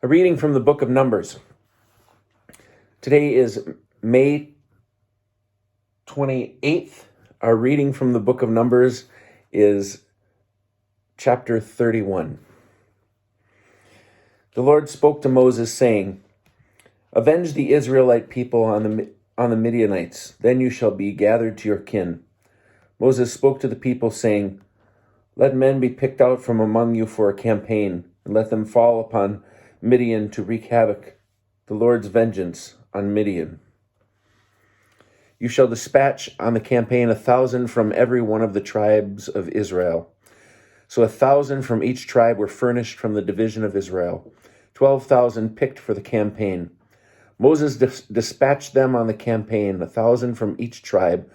A reading from the book of Numbers. Today is May 28th. Our reading from the book of Numbers is chapter 31. The Lord spoke to Moses, saying, "Avenge the Israelite people on the Midianites, then you shall be gathered to your kin." Moses spoke to the people, saying, "Let men be picked out from among you for a campaign, and let them fall upon Midian to wreak havoc, the Lord's vengeance on Midian. You shall dispatch on the campaign 1,000 from every one of the tribes of Israel." So 1,000 from each tribe were furnished from the division of Israel, 12,000 picked for the campaign. Moses dispatched them on the campaign, 1,000 from each tribe,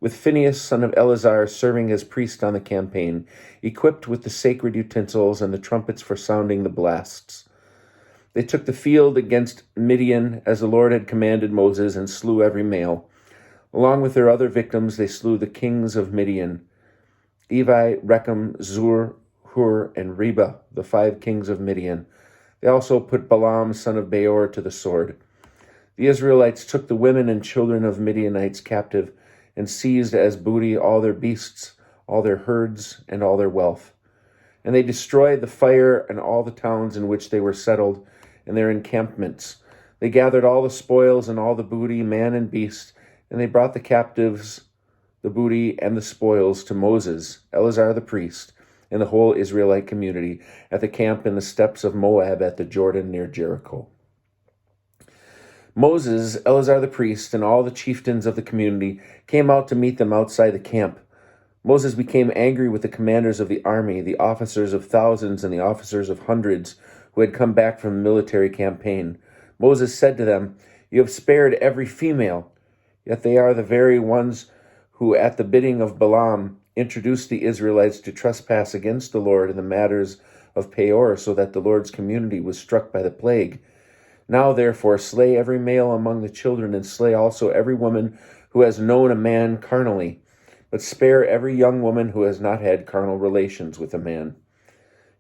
with Phinehas, son of Eleazar, serving as priest on the campaign, equipped with the sacred utensils and the trumpets for sounding the blasts. They took the field against Midian, as the Lord had commanded Moses, and slew every male. Along with their other victims, they slew the kings of Midian, Evi, Rechem, Zur, Hur, and Reba, the 5 kings of Midian. They also put Balaam, son of Beor, to the sword. The Israelites took the women and children of Midianites captive, and seized as booty all their beasts, all their herds, and all their wealth. And they destroyed the fire and all the towns in which they were settled, and their encampments. They gathered all the spoils and all the booty, man and beast, and they brought the captives, the booty, and the spoils to Moses, Eleazar the priest, and the whole Israelite community at the camp in the steppes of Moab at the Jordan near Jericho. Moses, Eleazar the priest, and all the chieftains of the community came out to meet them outside the camp. Moses became angry with the commanders of the army, the officers of thousands and the officers of hundreds, who had come back from the military campaign. Moses said to them, "You have spared every female, yet they are the very ones who, at the bidding of Balaam, introduced the Israelites to trespass against the Lord in the matters of Peor, so that the Lord's community was struck by the plague. Now, therefore, slay every male among the children, and slay also every woman who has known a man carnally, but spare every young woman who has not had carnal relations with a man.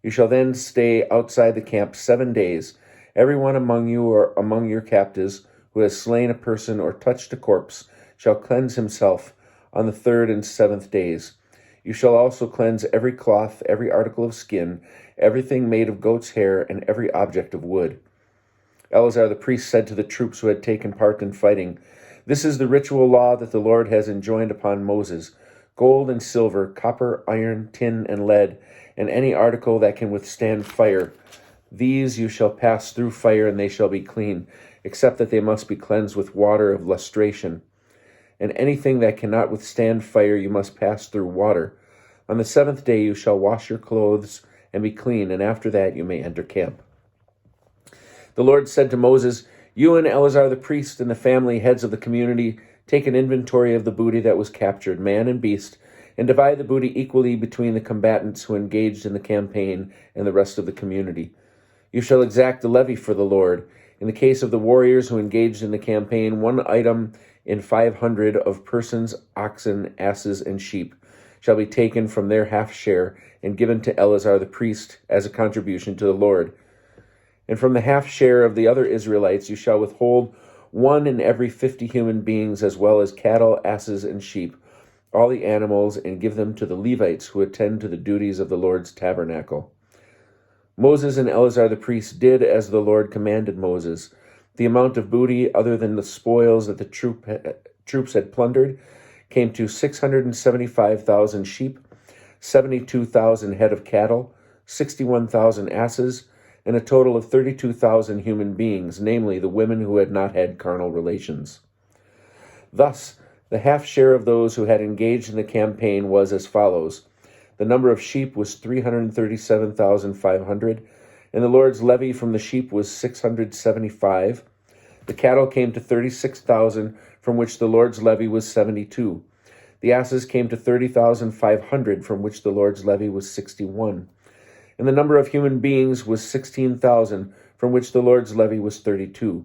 You shall then stay outside the camp 7 days. Every one among you or among your captives who has slain a person or touched a corpse shall cleanse himself on the 3rd and 7th days. You shall also cleanse every cloth, every article of skin, everything made of goat's hair, and every object of wood." Eleazar the priest said to the troops who had taken part in fighting, "This is the ritual law that the Lord has enjoined upon Moses. Gold and silver, copper, iron, tin, and lead, and any article that can withstand fire. These you shall pass through fire, and they shall be clean, except that they must be cleansed with water of lustration. And anything that cannot withstand fire you must pass through water. On the 7th day you shall wash your clothes and be clean, and after that you may enter camp." The Lord said to Moses, "You and Eleazar the priest and the family heads of the community take an inventory of the booty that was captured, man and beast, and divide the booty equally between the combatants who engaged in the campaign and the rest of the community. You shall exact a levy for the Lord. In the case of the warriors who engaged in the campaign, 1 item in 500 of persons, oxen, asses, and sheep shall be taken from their half share and given to Eleazar the priest as a contribution to the Lord. And from the half share of the other Israelites you shall withhold 1 in every 50 human beings, as well as cattle, asses, and sheep, all the animals, and give them to the Levites who attend to the duties of the Lord's tabernacle." Moses and Eleazar the priest did as the Lord commanded Moses. The amount of booty, other than the spoils that the troops had plundered, came to 675,000 sheep, 72,000 head of cattle, 61,000 asses, and a total of 32,000 human beings, namely the women who had not had carnal relations. Thus, the half share of those who had engaged in the campaign was as follows. The number of sheep was 337,500, and the Lord's levy from the sheep was 675. The cattle came to 36,000, from which the Lord's levy was 72. The asses came to 30,500, from which the Lord's levy was 61. And the number of human beings was 16,000, from which the Lord's levy was 32.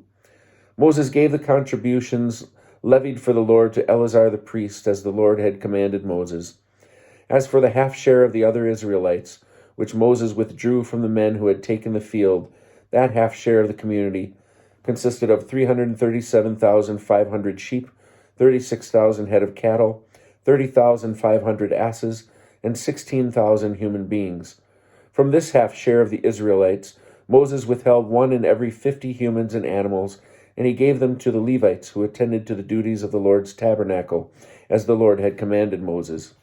Moses gave the contributions levied for the Lord to Eleazar the priest, as the Lord had commanded Moses. As for the half share of the other Israelites, which Moses withdrew from the men who had taken the field, That half share of the community consisted of 337,500 sheep, 36,000 head of cattle, 30,500 asses, and 16,000 human beings. From this half share of the Israelites, Moses withheld 1 in every 50 humans and animals, and he gave them to the Levites, who attended to the duties of the Lord's tabernacle, as the Lord had commanded Moses.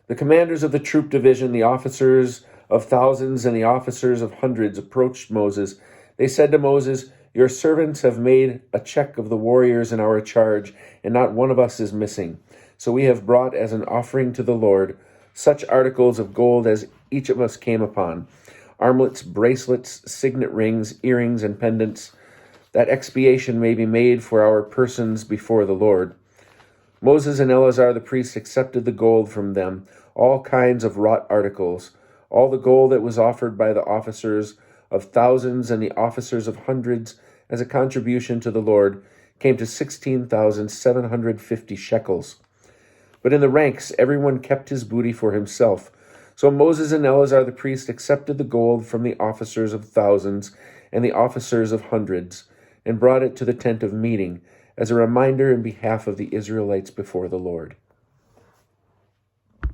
The commanders of the troop division, the officers of thousands and the officers of hundreds approached Moses. They said to Moses, "Your servants have made a check of the warriors in our charge, and not one of us is missing. So we have brought as an offering to the Lord such articles of gold as each of us came upon, armlets, bracelets, signet rings, earrings, and pendants, that expiation may be made for our persons before the Lord." Moses and Eleazar the priest accepted the gold from them, all kinds of wrought articles. All the gold that was offered by the officers of thousands and the officers of hundreds as a contribution to the Lord came to 16,750 shekels. But in the ranks everyone kept his booty for himself. So Moses and Eleazar the priest accepted the gold from the officers of thousands and the officers of hundreds, and brought it to the tent of meeting as a reminder in behalf of the Israelites before the Lord.